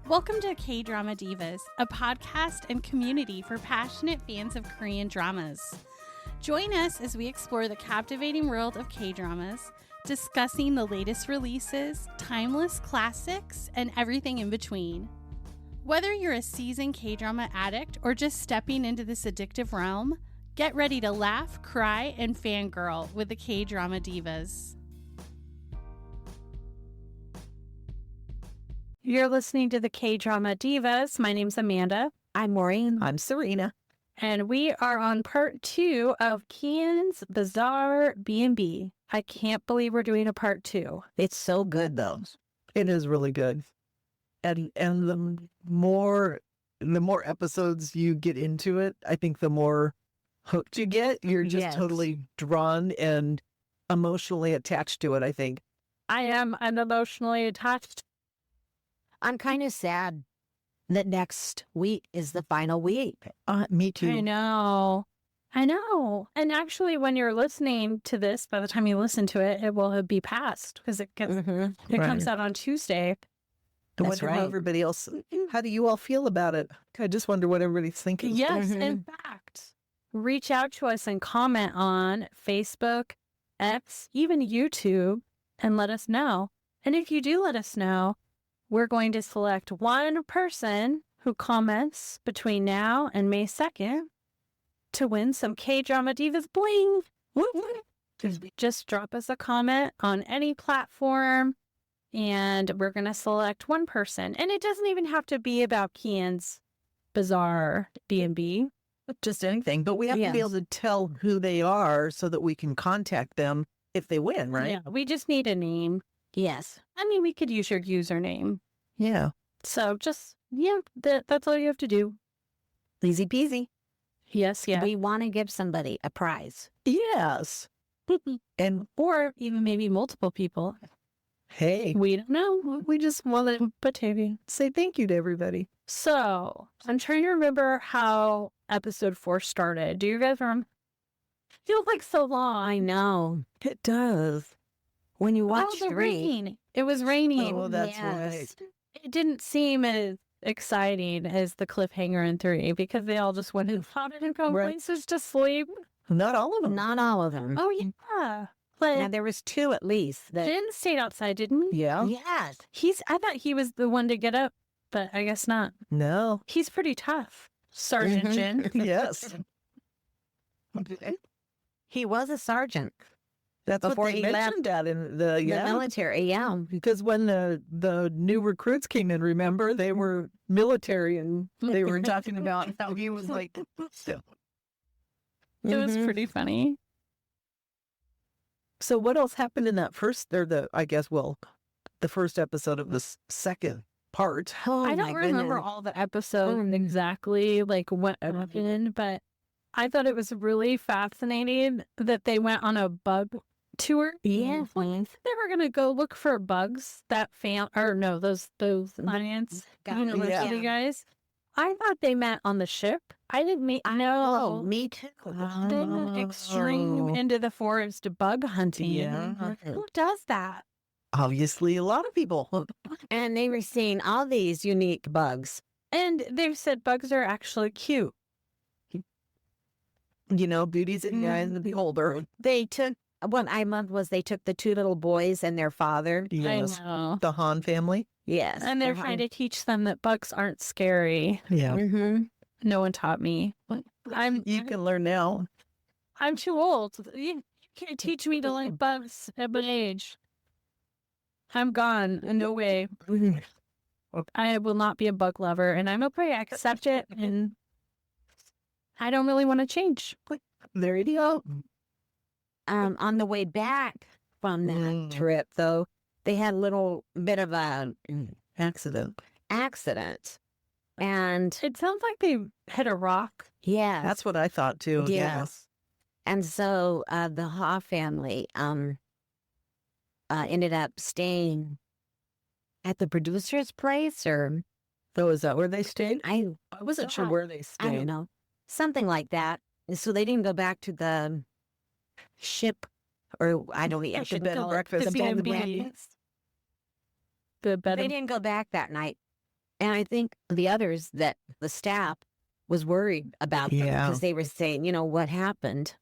Welcome to K-Drama Divas, a podcast and community for passionate fans of Korean dramas. Join us as we explore the captivating world of K-dramas, discussing the latest releases, timeless classics, and everything in between. Whether you're a seasoned K-drama addict or just stepping into this addictive realm, get ready to laugh, cry, and fangirl with the K-Drama Divas. You're listening to the K-Drama Divas. My name's Amanda. I'm Maureen. I'm Serena. And we are on part 2 of Kian's Bizarre B&B. I can't believe we're doing a part 2. It's so good, though. It is really good. And the more episodes you get into it, I think the more hooked you get. You're just totally drawn and emotionally attached to it, I think. I'm emotionally attached. I'm kind of sad that next week is the final week. Me too. I know. And actually, when you're listening to this, by the time you listen to it, it will be past because it comes out on Tuesday. I wonder how everybody else, how do you all feel about it? I just wonder what everybody's thinking. Yes, in fact, reach out to us and comment on Facebook, X, even YouTube, and let us know. And if you do let us know, we're going to select one person who comments between now and May 2nd to win some K-Drama Divas bling. Just drop us a comment on any platform, and we're going to select one person. And it doesn't even have to be about Kian's Bizarre B&B. Just anything. But we have to be able to tell who they are so that we can contact them if they win, right? Yeah, we just need a name. Yes. I mean, we could use your username. Yeah. So just, that's all you have to do. Easy peasy. Yes. We want to give somebody a prize. Yes. Or even maybe multiple people. Hey. We don't know. We just want to say thank you to everybody. So I'm trying to remember how episode 4 started. Do you guys remember? Feels like so long. I know. It does. When you watch 3. Rain. It was raining. Oh, that's right. It didn't seem as exciting as the cliffhanger in 3 because they all just went and plotted and go places to sleep. Not all of them. Not all of them. Oh, yeah. But now, there was 2 at least. Jin stayed outside, didn't he? Yeah. Yes. I thought he was the one to get up, but I guess not. No. He's pretty tough. Sergeant Jin. Yes. He was a sergeant. That's before what they mentioned that in the military, yeah. Because when the new recruits came in, remember, they were military and they were talking about how he was like... It was pretty funny. So what else happened in that first, the first episode of the second part? Oh, I don't remember all the episodes exactly, like what happened, but I thought it was really fascinating that they went on a bug tour. Yeah. They were going to go look for bugs that those science university guys. I thought they met on the ship. I didn't meet. Oh, me too. Extreme into the forest bug hunting. Yeah. Who does that? Obviously, a lot of people. And they were seeing all these unique bugs. And they said bugs are actually cute. Beauty's in the eye of the beholder. They took, what I loved was they took the 2 little boys and their father. Yes. I know. The Han family. Yes. And they're trying to teach them that bugs aren't scary. Yeah. Mm-hmm. No one taught me. You can learn now. I'm too old. You can't teach me to like bugs at my age. I'm gone. No way. I will not be a bug lover, and I'm okay. I accept it, and I don't really want to change. There you go. On the way back from that trip, though, they had a little bit of a Accident. And It sounds like they hit a rock. yeah, That's what I thought too. Yes. And so the Ha family ended up staying at the producer's place, or So is that where they stayed? I wasn't sure where they stayed. I don't know, something like that. And so they didn't go back to the ship, or I don't know, The bed and breakfast. The B&B. The bed They and didn't go back that night. And I think the others that the staff was worried about them Yeah. because they were saying, what happened?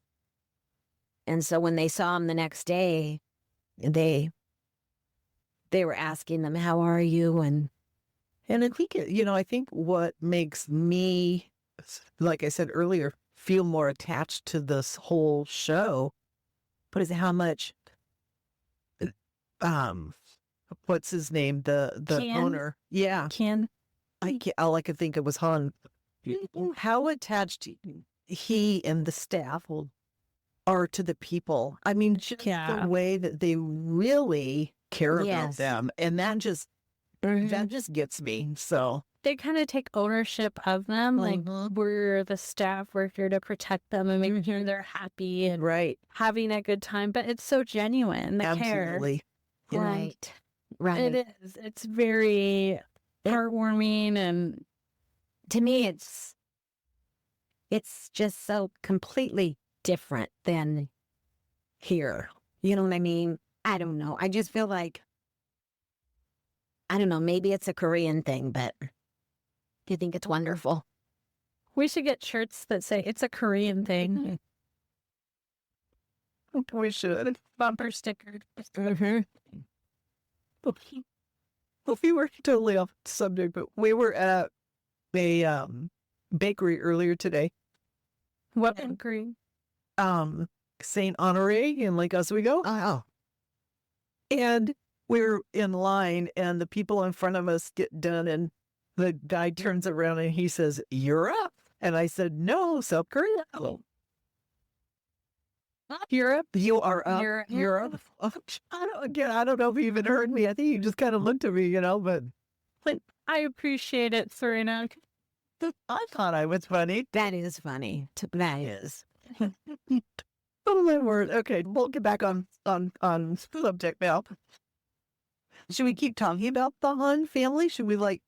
And so when they saw him the next day, they were asking them, how are you? And I think, I think what makes me, like I said earlier, feel more attached to this whole show, but is how much, what's his name? The Kian? owner. Yeah. Kian. All I could think of was Han. How attached he and the staff are to the people. I mean, just Yeah. the way that they really care about Yes. them. And that just gets me. So They kind of take ownership of them. Like, Mhm. we're the staff, we're here to protect them and make sure they're happy and right. having a good time. But it's so genuine, the care. Absolutely. Yeah. right, right. It is. It's very heartwarming, and To me, it's just so completely different than here. You know what I mean? I don't know. I just feel like, I don't know, maybe it's a Korean thing, but I think it's wonderful. we should get shirts that say it's a Korean thing. We should. Bumper sticker. Well, we were totally off subject, but we were at a bakery earlier today. What bakery? Saint Honore in Lake Oswego. Oh, And we were in line, and the people in front of us get done, and the guy turns around and he says, "Europe?" And I said, "No, South Korea." Europe? You are up. Europe. Europe? I don't know if he even heard me. I think he just kind of looked at me, but I appreciate it, Serena. I thought I was funny. that is funny. That is. Oh my word. Okay, we'll get back on subject now. Should we keep talking about the Han family? Should we work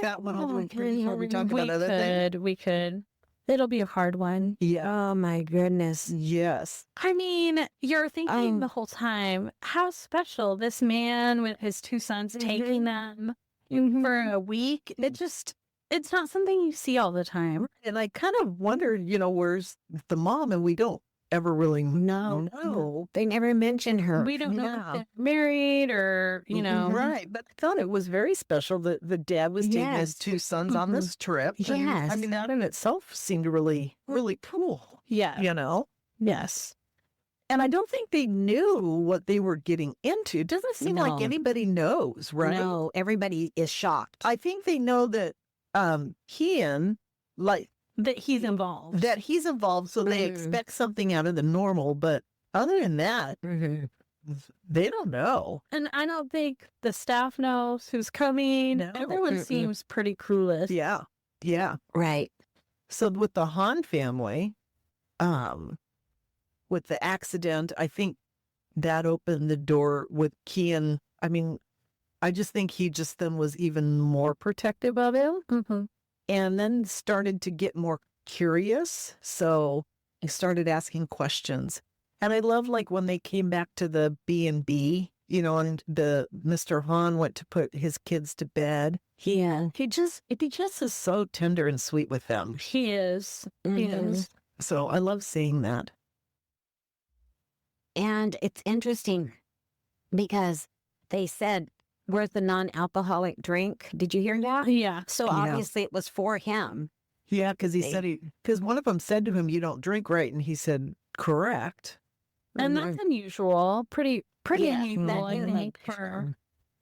that one over before we talk about other things? We could. It'll be a hard one. Yeah. Oh my goodness. Yes. I mean, you're thinking the whole time, how special this man with his two sons taking them for a week. It's not something you see all the time. And I kind of wondered, where's the mom? And we don't ever really know. They never mentioned her. We don't know if they're married or, Right. But I thought it was very special that the dad was taking his Yes. two sons on this trip. And, Yes. I mean, that in itself seemed really, really cool, Yeah. Yes. And I don't think they knew what they were getting into. It doesn't seem like No. anybody knows, right? No, everybody is shocked. I think they know that Kian, That he's involved. so they expect something out of the normal. But other than that, they don't know. And I don't think the staff knows who's coming. No. Everyone seems pretty clueless. Yeah, yeah. Right. So with the Han family, with the accident, I think that opened the door with Kian. I mean, I just think he just then was even more protective of him. Mm-hmm. And then started to get more curious. So I started asking questions. And I love when they came back to the B&B, and the Mr. Han went to put his kids to bed. Yeah. He just is so tender and sweet with them. He is. He is. So I love seeing that. And it's interesting because they said, where's the non-alcoholic drink? Did you hear that? Yeah. So Yeah. obviously it was for him. Yeah, because because one of them said to him, "You don't drink, right?" And he said, "Correct." And that's unusual. Pretty Yes, unusual, that I is think, for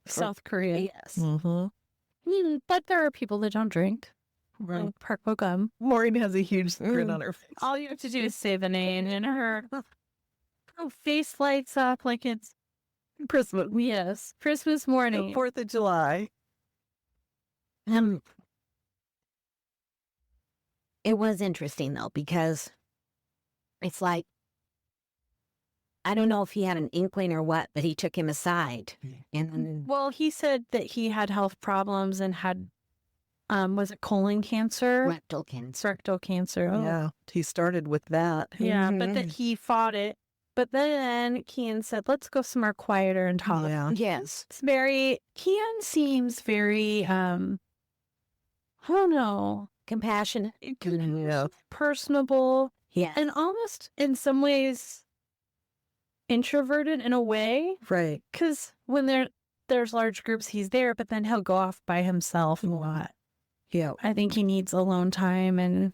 South Korea. Yes. Mm-hmm. But there are people that don't drink. Right. Like Park Bo-gum. Maureen has a huge grin on her face. All you have to do is say the name and her face lights up like it's Christmas. yes, Christmas morning. 4th of July. It was interesting though, because it's like, I don't know if he had an inkling or what, but he took him aside. And then, Well, he said that he had health problems and had, was it colon cancer? rectal cancer. Rectal cancer. Oh. Yeah, he started with that. Yeah, but that he fought it. But then Kian said, let's go somewhere quieter and talk. Yeah. Yes. It's very, Kian seems very oh no, compassionate. Yeah. personable, Yeah. and almost in some ways introverted in a way. Right. Because when there's large groups, he's there, but then he'll go off by himself a lot. Yeah. I think he needs alone time, and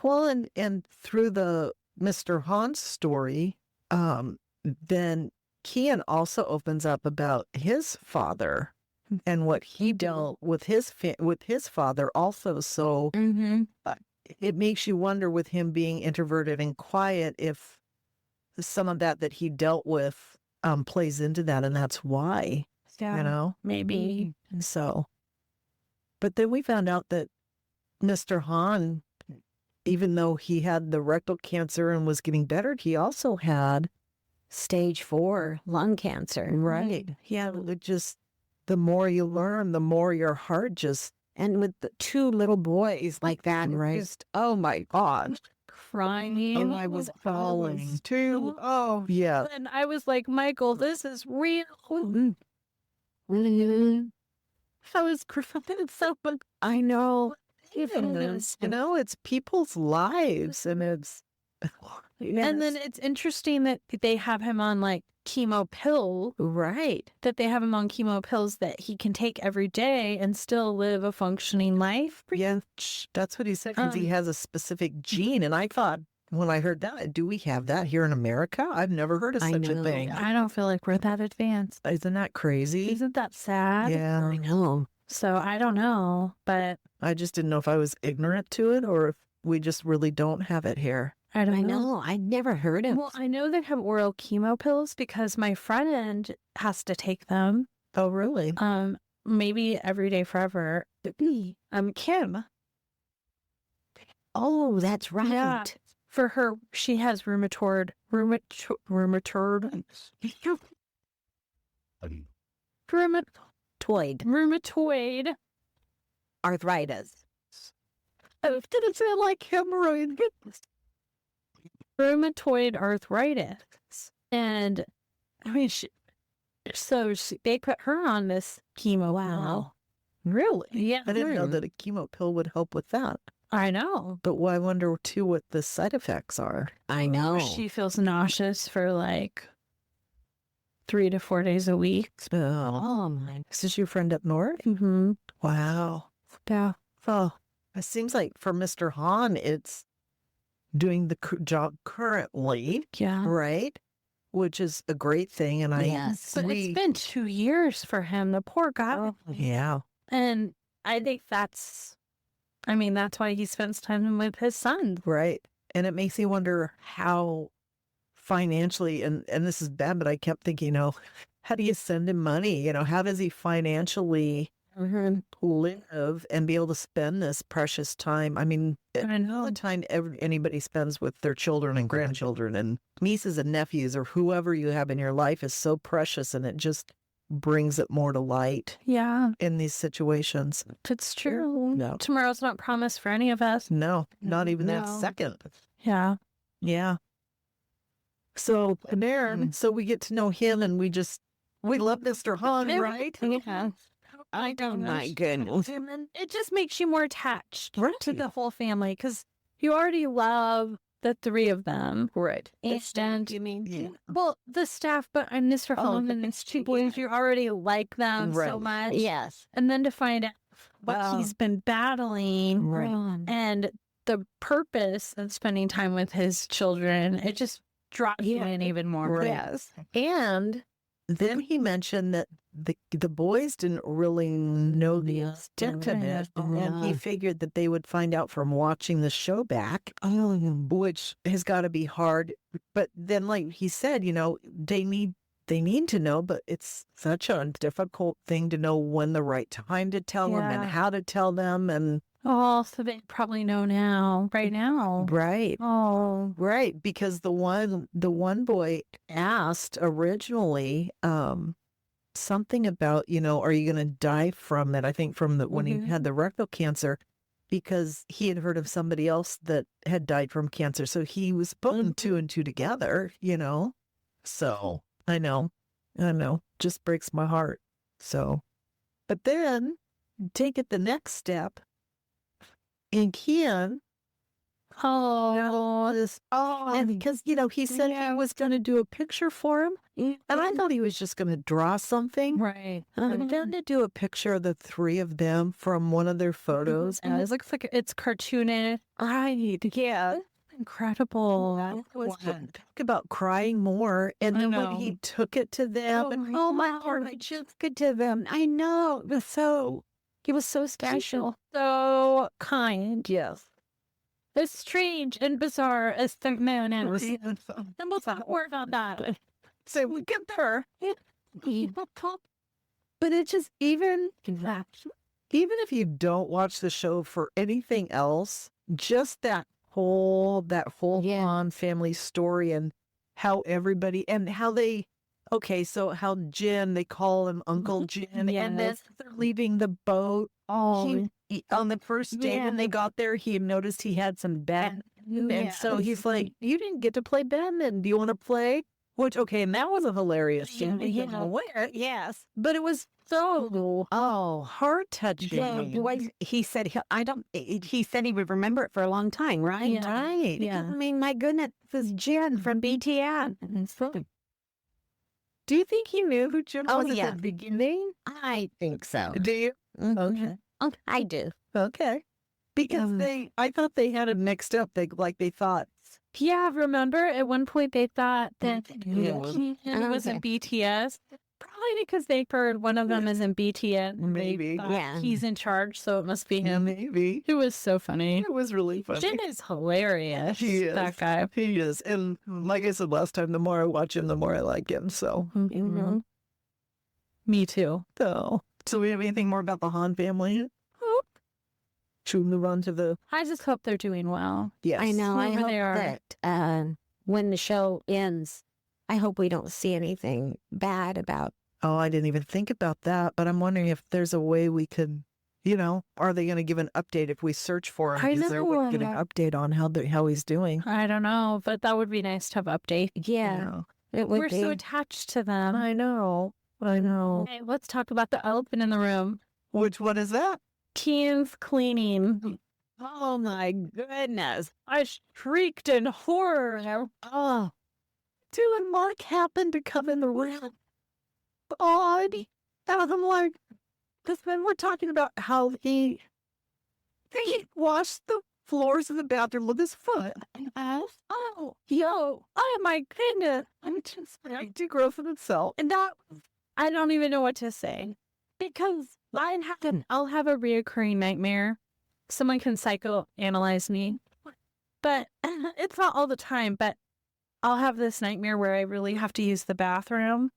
Well, and through the Mr. Hans story, then Kian also opens up about his father and what he dealt with his father also. So it makes you wonder, with him being introverted and quiet, if some of that he dealt with plays into that, and that's why, maybe. And so, but then we found out that Mr. Han, even though he had the rectal cancer and was getting better, he also had Stage 4 lung cancer. right. Yeah, it just, the more you learn, the more your heart just, And with the 2 little boys like that, Right. just, oh my God. Crying. and I was falling too. Oh yeah. And I was like, Michael, this is real. I was crying so much. I know. It's people's lives, and it's And then it's interesting that they have him on like chemo pill, Right. that they have him on chemo pills that he can take every day and still live a functioning life. yeah, that's what he said, because he has a specific gene. And I thought, when I heard that, do we have that here in America? I've never heard of I such a know. thing. I don't feel like we're that advanced. Isn't that crazy? Isn't that sad? Yeah. I know. So I don't know, but I just didn't know if I was ignorant to it, or if we just really don't have it here. I don't I know. know. I never heard of Well, I know they have oral chemo pills because my friend has to take them. Oh, really? Maybe every day forever. Kim. Oh, that's right. Yeah. For her, she has rheumatoid Toid. Arthritis. Oh, didn't sound like hemorrhoid. Rheumatoid arthritis. And I mean, they put her on this chemo. Wow. Really? Yeah. I didn't know that a chemo pill would help with that. I know. But I wonder too what the side effects are. I know. She feels nauseous for like 3 to 4 days a week. Oh, my. Is this your friend up north? Mm-hmm. Wow. Yeah. Oh, it seems like for Mr. Han, it's doing the job currently, Yeah. right? Which is a great thing. And Yes. But it's been 2 years for him, the poor guy. yeah. And I think that's why he spends time with his son. Right. And it makes me wonder how financially, and this is bad, but I kept thinking, how do you send him money? How does he financially live and be able to spend this precious time? I mean, I know. all the time anybody spends with their children and grandchildren and nieces and nephews, or whoever you have in your life, is so precious, and it just brings it more to light Yeah, in these situations. it's true. No. Tomorrow's not promised for any of us. No, not even that No. second. Yeah. Yeah. So there, so we get to know him, and we love Mr. Han, right? Yeah. I don't my goodness. And it just makes you more attached Right. to the whole family because you already love the 3 of them. Right. And You mean? Yeah. well, the staff, but and Mr. Han and his 2 boys, you already like them so Right. much. Yes. And then to find out what Wow. he's been battling Right. and the purpose of spending time with his children, it just drops you in even more. Right. Yes. And then he mentioned that the boys didn't really know the extent of it, and he figured that they would find out from watching the show back, which has got to be hard. But then, like he said, they need to know, but it's such a difficult thing to know when the right time to tell them and Yeah. how to tell them, and Oh, so they probably know now, right now. right. Oh, Right, because the one boy asked originally something about, are you going to die from it? I think from when he had the rectal cancer, because he had heard of somebody else that had died from cancer. So he was putting 2 and 2 together, So I know, just breaks my heart. So, but then take it the next step. And Kian, Oh, and because, he said he was going to do a picture for him. And I thought he was just going to draw something. right. And then to do a picture of the three of them from one of their photos. And it looks like it's cartoonish. Right. Yeah. Incredible. Talk about crying more. And I then when know. he took it to them, and Oh my heart, I just good to them. I know. He was so special. So kind. yes. As strange and bizarre as the man is. Then we'll talk more about that. So we get there. But it's just even if you don't watch the show for anything else, just that whole Han family story and how everybody and how they how Jin, they call him Uncle Jin, and then Yes. they're leaving the boat. Oh, On the first day when they got there, he noticed he had some Ben. And so he's like, "You didn't get to play Ben, and do you want to play?" Which, and that was a hilarious scene. Yes. But it was so heart touching. He said he said he would remember it for a long time, right? Yeah. Right. Yeah. I mean, my goodness, this is Jen from BTN. Do you think he knew who Jim Oh, was yeah. at the beginning? I think so. Do you? Okay. I do. Okay. Because I thought they had it mixed up. They thought. yeah. Remember at one point they thought that Yeah. Kian was in BTS. Probably because they heard one of them is in BTS. Maybe. They thought Yeah. he's in charge, so it must be him. Maybe. It was so funny. It was really funny. Jin is hilarious. He is. That guy. He is. And like I said last time, the more I watch him, the more I like him. So, Mhm. Me too. so we have anything more about the Han family? Should we move on to the... I just hope they're doing well. Yes. I know. I Whoever hope they are. that when the show ends, I hope we don't see anything bad about. Oh, I didn't even think about that, but I'm wondering if there's a way we could, are they going to give an update if we search for him? I Is there a way to get an know. update on how he's doing? I don't know, but that would be nice to have update. Yeah, it would We're be. so attached to them. I know. Okay, let's talk about the elephant in the room. Which one is that? Kian's cleaning. Oh my goodness! I shrieked in horror. Oh, dude, and Mark happened to come in the room. Odd. And I'm like, because then we're talking about how he washed the floors of the bathroom with his foot. Oh, oh my goodness. I'm just too gross in itself. And that, I don't even know what to say. Because I'll have a reoccurring nightmare. Someone can psychoanalyze me. But it's not all the time, but I'll have this nightmare where I really have to use the bathroom.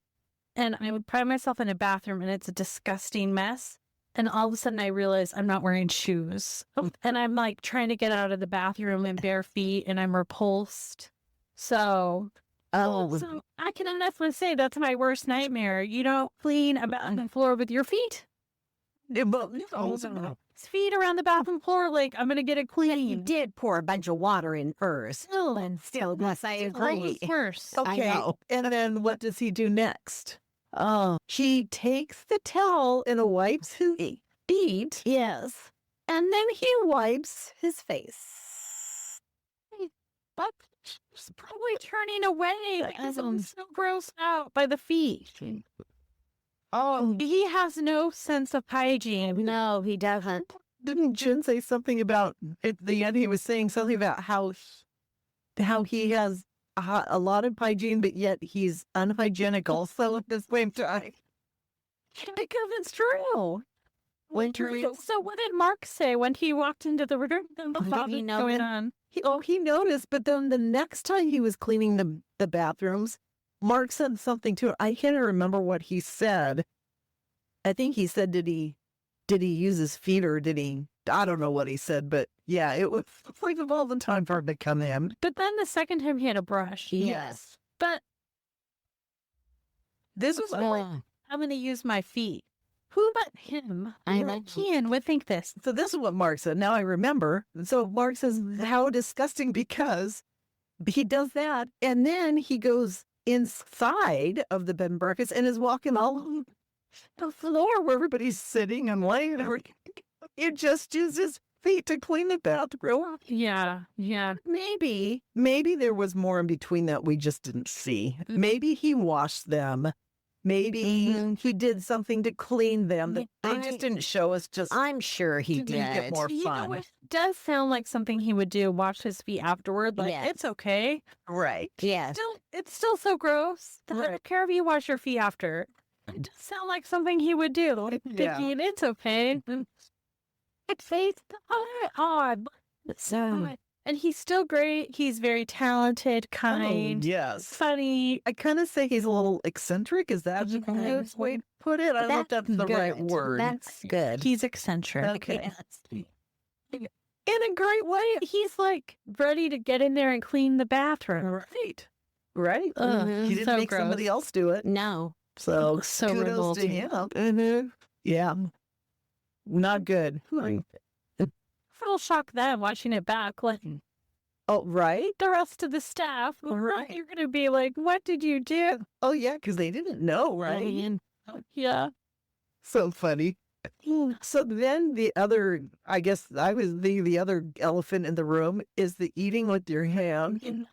And I would find myself in a bathroom and it's a disgusting mess. And all of a sudden I realize I'm not wearing shoes. And I'm like trying to get out of the bathroom in bare feet and I'm repulsed. So I can honestly say that's my worst nightmare. You don't clean a bathroom floor with your feet. Feet around the bathroom floor, like I'm gonna get it You clean. did pour a bunch of water in hers. Still, Yes, I agree. it's worse. Okay. know. And then what does he do next? Oh, he takes the towel and wipes his feet. Yes. And then he wipes his face. But she's probably turning away because I'm so grossed out by the feet. Oh, He has no sense of hygiene. No, he doesn't. didn't Jen say something about at the end? He was saying something about how he has a lot of hygiene, but yet he's unhygienic also at the same time. Because it's true. So what did Mark say when he walked into the room? What he was know going that- on? He noticed, but then the next time he was cleaning the bathrooms, Mark said something to her. I can't remember what he said. I think he said, did he use his feet or did he? I don't know what he said, but yeah, it was like of all the time for him to come in. But then the second time he had a brush. Yes. But This was Oh, I'm going to use my feet. Who but him? I know. Kian would think this. so. This is what Mark said. Now I remember. So Mark says, "How disgusting!" Because he does that, and then he goes inside of the bed and breakfast and is walking all over the floor where everybody's sitting and laying. It just uses feet to clean the bathroom. Yeah. Yeah. Maybe there was more in between that we just didn't see. Maybe he washed them. Maybe he did something to clean them that they just didn't show us. Just I'm sure he to make it did. more You know, fun. it does sound like something he would do. Wash his feet afterward. Like, Yes. it's okay. Right. Yes. It's still so gross. I Right. don't care if you wash your feet after. It does sound like something he would do. Like, Yeah. thinking it's okay. It's odd. So, And he's still great. He's very talented, kind, Yes. funny. I kind of say he's a little eccentric. Is that the best way to put it? I don't know if that's the right good. word. That's good. He's eccentric. Okay. In a great way. He's like ready to get in there and clean the bathroom. Right. Right. Mhm. He didn't So make somebody gross. else do it. No. So, So kudos to revolting. him. Yeah. Not good. I'll shock them watching it back. Like Oh, right. the rest of the staff. Right. You're going to be like, what did you do? Oh, yeah, because they didn't know, right? Yeah. So funny. So then the other, I guess I was the other elephant in the room is the eating with your hand. And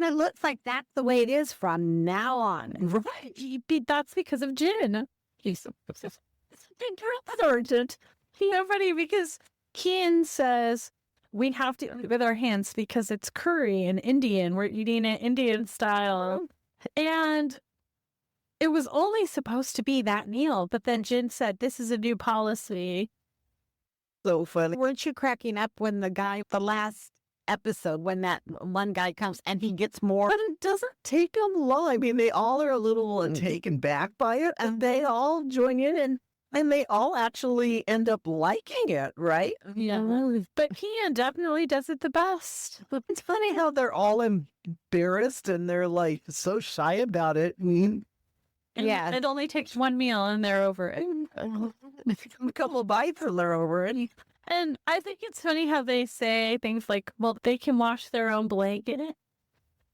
it looks like that's the way it is from now on. Right. That's because of Jin. He's urgent. So funny because Kian says we have to eat with our hands because it's curry and Indian. We're eating it Indian style. And it was only supposed to be that meal. But then Jin said, this is a new policy. So funny. Weren't you cracking up when the last episode, when that one guy comes and he gets more? But it doesn't take them long. I mean, they all are a little taken back by it, and they all join in, and they all actually end up liking it, right? Yeah. But Kian definitely does it the best. It's funny how they're all embarrassed and they're like so shy about it. And Yeah. It only takes one meal and they're over it. A couple of bites and they're over it. And I think it's funny how they say things like, well, they can wash their own blanket.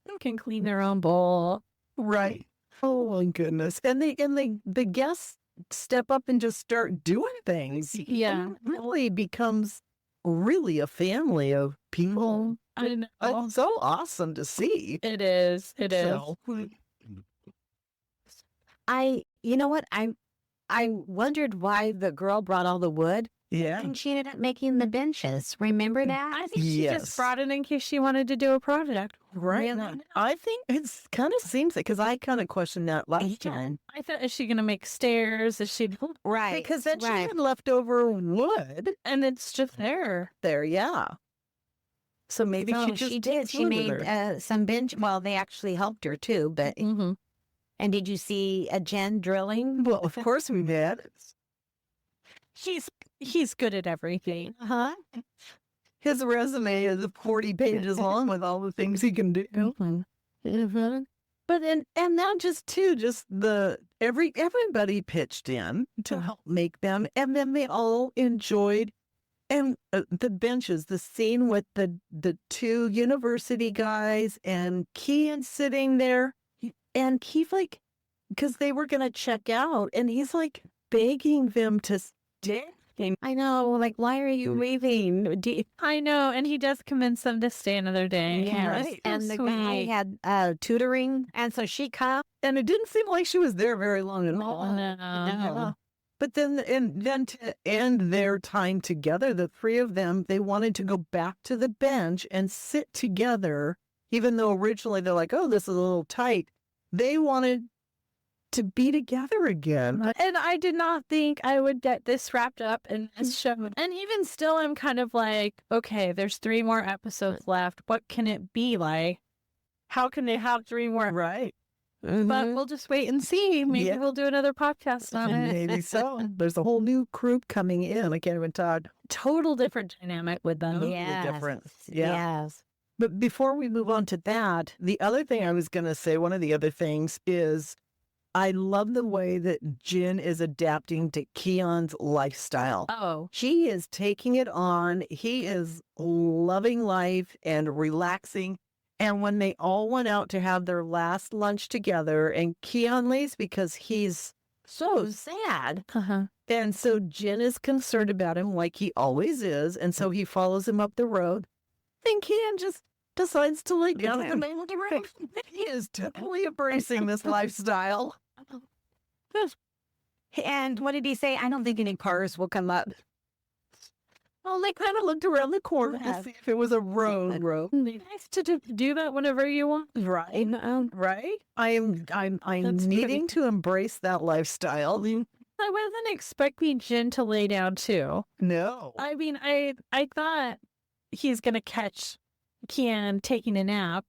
They can clean their own bowl. Right. Oh my goodness. And the guests step up and just start doing things. Yeah. It really becomes really a family of people. I know. It's so awesome to see. It is. It is. So, You know what? I wondered why the girl brought all the wood yeah. and she ended up making the benches. Remember that? I think she Yes. just brought it in case she wanted to do a project. Right. Really? I think it's kind of seems like, because I kind of questioned that last time. I thought, is she going to make stairs? Is she? Right. Because then she right. had leftover wood And it's just there. there, yeah. So maybe So she just she did. She wood with made her. some bench. Well, they actually helped her too. But Mm-hmm. and did you see a Jen drilling? Well, of course we did. He's good at everything. Huh? His resume is 40 pages long with all the things he can do. Mm-hmm. But and not just two, just everybody pitched in to help make them, and then they all enjoyed. And the benches, the scene with the two university guys and Kian sitting there, and he's like, because they were gonna check out, and he's like begging them to stay. I know. Like, why are you leaving? I know. And he does convince them to stay another day. Yes. right. And So the guy sweet. had tutoring, and so she come. And it didn't seem like she was there very long at all. No. But then to end their time together, the three of them, they wanted to go back to the bench and sit together, even though originally they're like, oh, this is a little tight. They wanted to be together again. And I did not think I would get this wrapped up in this show. And even still, I'm kind of like, okay, there's 3 more episodes left. What can it be like? How can they have 3 more? Right. But we'll just wait and see. Maybe Yeah. we'll do another podcast on it. Maybe so. There's a whole new group coming in. I can't even talk. Total different dynamic with them. Totally Yes. different. Yeah. Yes. But before we move on to that, the other thing I was going to say, one of the other things is I love the way that Jin is adapting to Kian's lifestyle. Oh, He is taking it on. He is loving life and relaxing. And when they all went out to have their last lunch together, and Kian leaves because he's so sad, uh-huh. And so Jen is concerned about him like he always is. And so he follows him up the road. And Kian just decides to lay down in the middle of the road. He is totally embracing this lifestyle. And what did he say? I don't think any cars will come up. Well, they kind of looked around the corner to see if it was a road. Nice to do that whenever you want. Right. Right. I'm That's needing to embrace that lifestyle. I wasn't expecting Jen to lay down too. No. I mean, I thought he's gonna catch Kian taking a nap.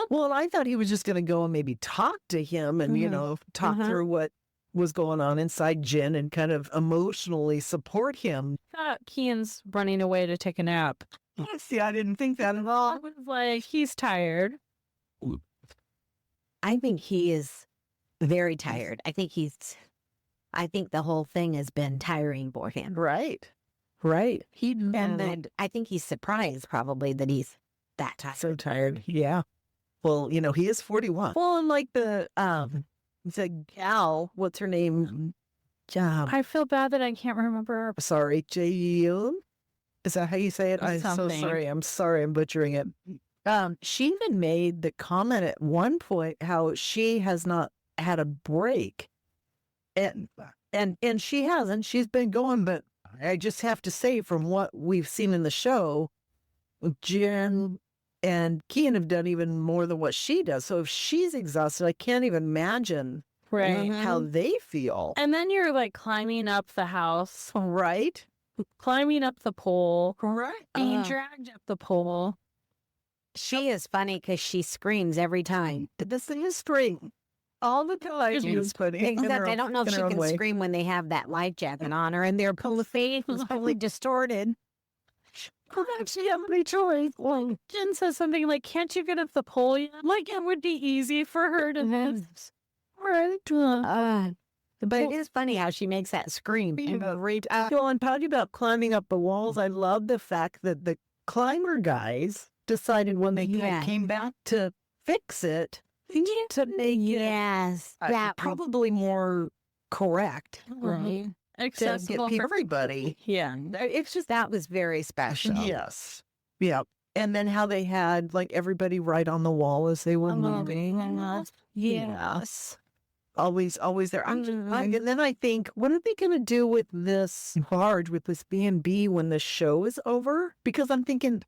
Well, I thought he was just going to go and maybe talk to him and, talk through what was going on inside Jen and kind of emotionally support him. I thought Kian's running away to take a nap. See, I didn't think that at I all. was like, he's tired. I think he is very tired. I think the whole thing has been tiring for him. Right. And then I think he's surprised probably that he's that tired. So tired. Yeah. Well, he is 41. Well, and like the gal, what's her name? I feel bad that I can't remember. Sorry, Jaeyoon? Is that how you say it? I'm so Something. sorry. I'm sorry I'm butchering it. She even made the comment at one point how she has not had a break. And she hasn't. She's been going, but I just have to say from what we've seen in the show, Jen and Kian have done even more than what she does. So if she's exhausted, I can't even imagine Right. how they feel. And then you're like climbing up the house, Right? climbing up the pole, Right. being dragged up the pole. She is funny because she screams every time. This thing is string all the time. It's funny. Except I don't know if she can scream when they have that life jacket on her and their face is totally distorted. She has any choice. Well, Jen says something like, can't you get up the pole yet? Like it would be easy for her to right. But it is funny how she makes that scream. Well, and talking about climbing up the walls, I love the fact that the climber guys decided when they came back to fix it to make it Yes. That probably more correct. Right. To Accessible get for everybody. Yeah. It's just that was very special. Yes. Yeah. And then how they had like everybody right on the wall as they were moving. Yes. Always there. And then I think, what are they going to do with this barge, with this B&B when the show is over? Because I'm thinking,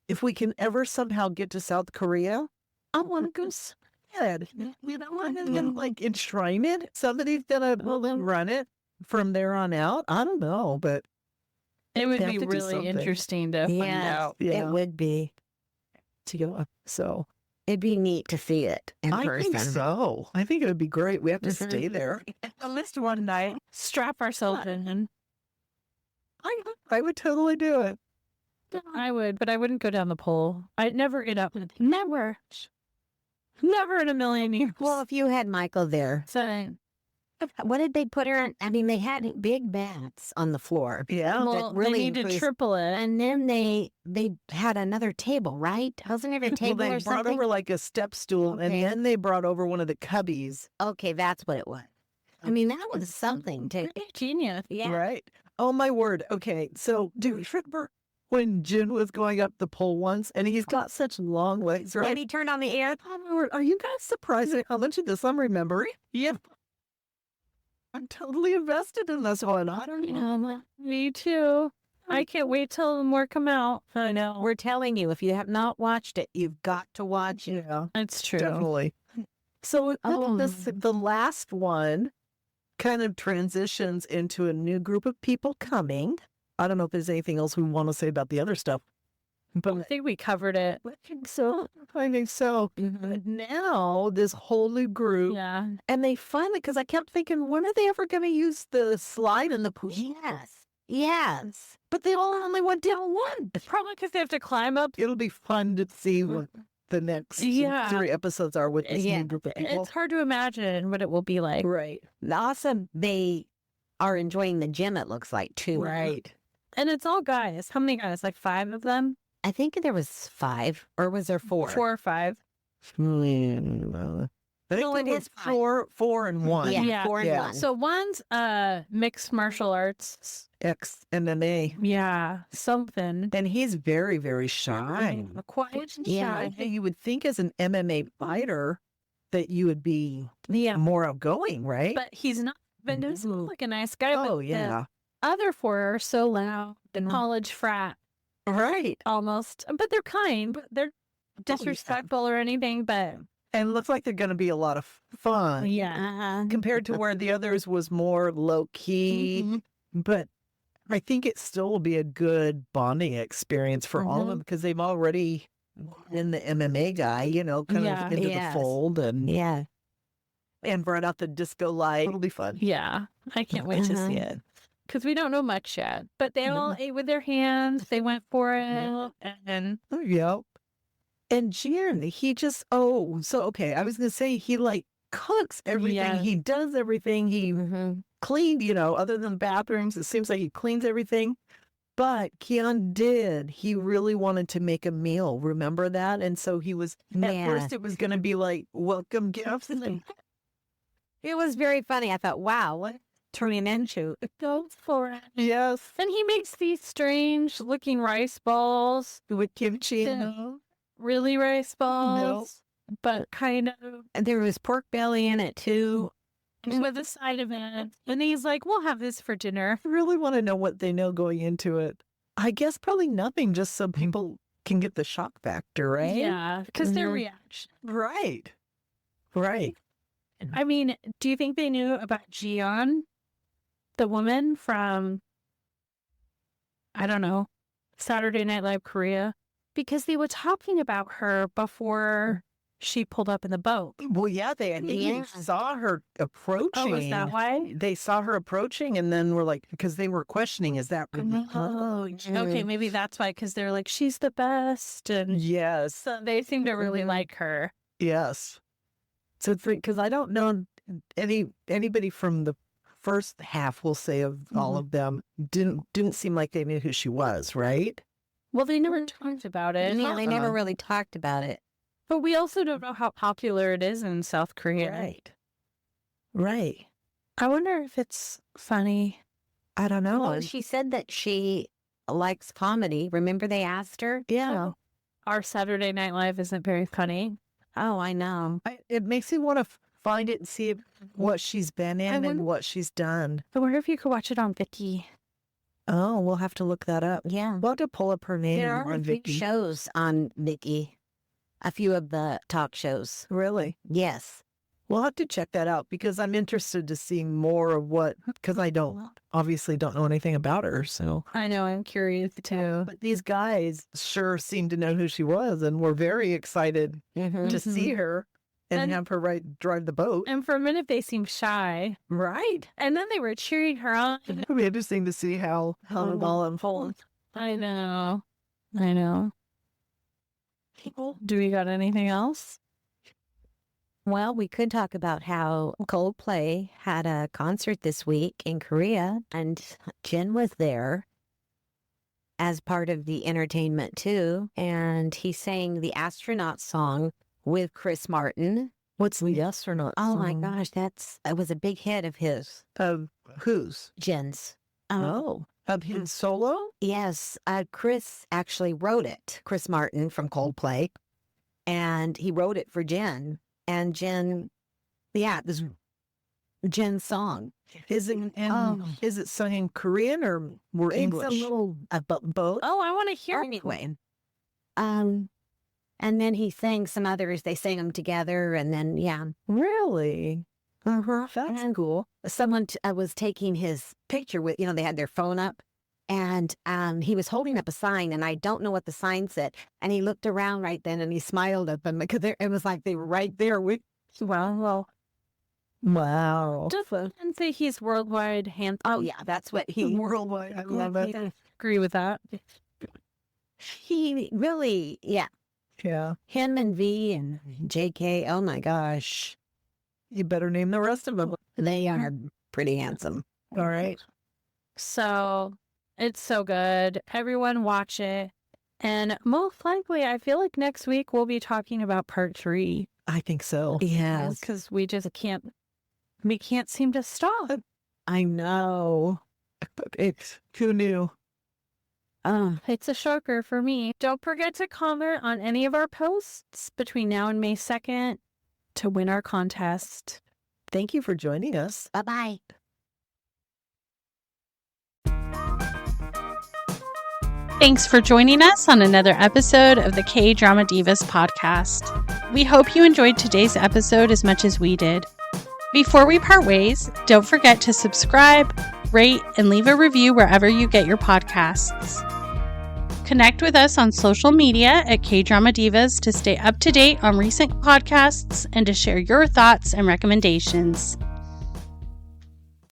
if we can ever somehow get to South Korea, I want to go ahead. Like enshrine it. Somebody's going to run it from there on out. I don't know, but It would they be have to do really something. interesting to find out. It would be. So It'd be neat to see it in person. think so. I think it would be great. We have to stay there. At least one night. Strap ourselves in. I would totally do it. I would, but I wouldn't go down the pole. I'd never get up. Never. Never in a million years. Well, if you had Michael there, So, what did they put her in? I mean, they had big bats on the floor. Yeah. well, really they need to increased- triple it. And then they had another table, right? Wasn't it a table Well, they or brought something? over like a step stool, and Okay. then they brought over one of the cubbies. Okay, that's what it was. I mean, that was something to. Genius. Yeah. Right. Oh my word. Okay. So do you remember when Jin was going up the pole once, and he's got such long legs, right? And he turned on the air. Oh my word. Are you guys surprised at how much of this I'm remembering? Yep. I'm totally invested in this one. I don't know. Me too. I can't wait till more come out. I know. We're telling you, if you have not watched it, you've got to watch it. Yeah. It's true. Definitely. So the last one kind of transitions into a new group of people coming. I don't know if there's anything else we want to say about the other stuff. I But think we covered it. I think so. But now this whole new group, Yeah. and they finally, because I kept thinking, when are they ever going to use the slide in the pool? Yes. But they all only went down one. Probably because they have to climb up. It'll be fun to see what the next Yeah. 3 episodes are with this Yeah. new group of people. It's hard to imagine what it will be like. Right. Also, they are enjoying the gym, it looks like, too. Right. And it's all guys. How many guys? Like 5 of them? I think there was 5, or was there 4? 4 or 5. I think No, it there were is fine. four and one. Yeah, Yeah. 4 and Yeah. 1. So one's mixed martial arts. X and an A. Yeah, something. And he's very, very shy. Quiet and Yeah. shy. You would think as an MMA fighter that you would be Yeah. more outgoing, right? But he's not. But he seems like a nice guy. Oh, but the yeah. other 4 are so loud. The college frat Right. almost. But they're kind. But they're disrespectful or anything. But And it looks like they're going to be a lot of fun yeah. compared to where the others was more low key. But I think it still will be a good bonding experience for all of them because they've already been the MMA guy, you know, kind of into Yes. the fold and Yeah. brought out the disco light. It'll be fun. Yeah. I can't wait to see it. Because we don't know much yet. But they all ate with their hands. They went for it. And Oh, yeah. And Jan, he just, okay. I was going to say he like cooks everything. Yeah. He does everything. He cleaned, you know, other than bathrooms, it seems like he cleans everything. But Kian did. He really wanted to make a meal. Remember that? And so he was, at first it was going to be like welcome gifts. It was very funny. I thought, wow, what turning into? goes for it. Yes. And he makes these strange looking rice balls. With kimchi. No. Really rice balls. But kind of And there was pork belly in it too. with a side of it. And he's like, we'll have this for dinner. I really want to know what they know going into it. I guess probably nothing, just so people can get the shock factor, right? Yeah. Because their reaction. Right. Right. I mean, do you think they knew about Jiyeon, the woman from, I don't know, Saturday Night Live Korea? Because they were talking about her before she pulled up in the boat. Well, yeah, they saw her approaching. Oh, is that why? They saw her approaching and then were like, because they were questioning, is that really her? Oh, okay, maybe that's why, because they're like, she's the best. And Yes. so they seem to really like her. Yes. So it's because I don't know anybody from the first half, we'll say, of all of them didn't seem like they knew who she was, right? Well, they never talked about it. Yeah, they never really talked about it. But we also don't know how popular it is in South Korea. Right. Right. I wonder if it's funny. I don't know. Well, she said that she likes comedy. Remember they asked her? Yeah. Our Saturday Night Live isn't very funny. Oh, I know. It makes me want to find it and see what she's been in wonder- and what she's done. I wonder if you could watch it on Viki. Oh, we'll have to look that up. Yeah. We'll have to pull up her name There are on a few Viki. shows on Vicky. A few of the talk shows. Really? Yes. We'll have to check that out because I'm interested to see more of what, because I obviously don't know anything about her. So, I know, I'm curious too. but these guys sure seemed to know who she was and were very excited to see her and And- have her drive the boat. And for a minute, they seemed shy. Right. And then they were cheering her on. It'll be interesting to see how it all unfolds. I know. I know. Do we got anything else? Well, we could talk about how Coldplay had a concert this week in Korea, and Jin was there as part of the entertainment too. And he sang the astronaut song with Chris Martin. What's the astronaut? Oh my song? gosh, it was a big hit of his, Of whose? Jin's. Of his solo? Yes, Chris actually wrote it, Chris Martin from Coldplay, and he wrote it for Jen. And Jen, yeah, this Jen's song. Is it sung in Korean or more English? It's a little both. Oh, I want to hear it. Anyway, and then he sang some others. They sang them together, and then Really? uh-huh. That's And cool. someone was taking his picture with, they had their phone up, and he was holding up a sign, and I don't know what the sign said. And he looked around right then, and he smiled at them because it was like they were right there with. Well, Wow. and say he's worldwide handsome. Oh yeah, that's what he. Worldwide. I love it. Agree with that. He really, yeah. Yeah. Him and V and JK. Oh my gosh, You better name the rest of them. they are pretty handsome. All right. So it's so good. Everyone watch it. And most likely, I feel like next week we'll be talking about part 3. I think so. Yes. Because we can't seem to stop. I know. Who knew? It's a shocker for me. Don't forget to comment on any of our posts between now and May 2nd to win our contest. Thank you for joining us. Bye-bye. Thanks for joining us on another episode of the K-Drama Divas podcast. We hope you enjoyed today's episode as much as we did. Before we part ways, don't forget to subscribe, rate, and leave a review wherever you get your podcasts. Connect with us on social media at K-Drama Divas to stay up to date on recent podcasts and to share your thoughts and recommendations.